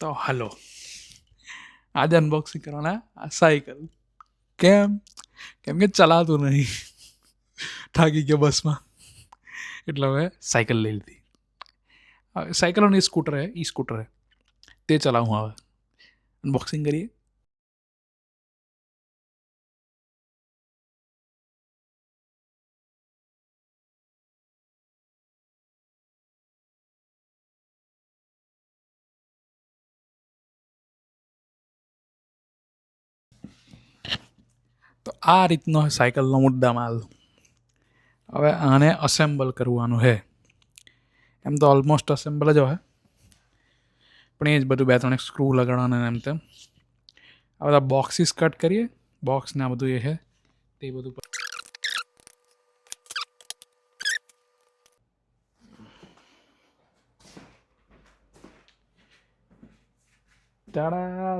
તો હલો, આજે અનબોક્સિંગ કરવાના આ સાયકલ. કેમ? કેમ કે ચલાતું નહીં, થાકી ગયો બસમાં, એટલે હવે સાયકલ લઈ લીધી. હવે સાયકલોની સ્કૂટર હે, ઈ સ્કૂટર હે, તે ચલાવું હવે. અનબોક્સિંગ કરીએ. તો આ રીતનો સાયકલનો મુદ્દા માલ. હવે આને અસેમ્બલ કરવાનું હે. એમ તો ઓલમોસ્ટ અસેમ્બલ જ હોય, પણ એ જ બધું 2-3 સ્ક્રૂ લગાડવાના એમ તેમ. આ બધા બોક્સીસ કટ કરીએ, બોક્સ ને આ બધું એ છે તે બધું. ટાડા,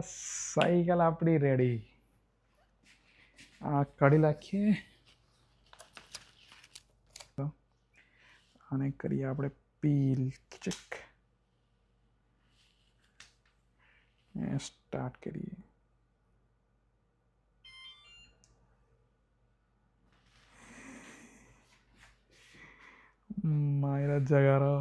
સાયકલ આપણી રેડી. આ કાઢી નાખીએ અને કરીએ આપણે પીલ ચેક. સ્ટાર્ટ કરીએ. માયરા જગારો.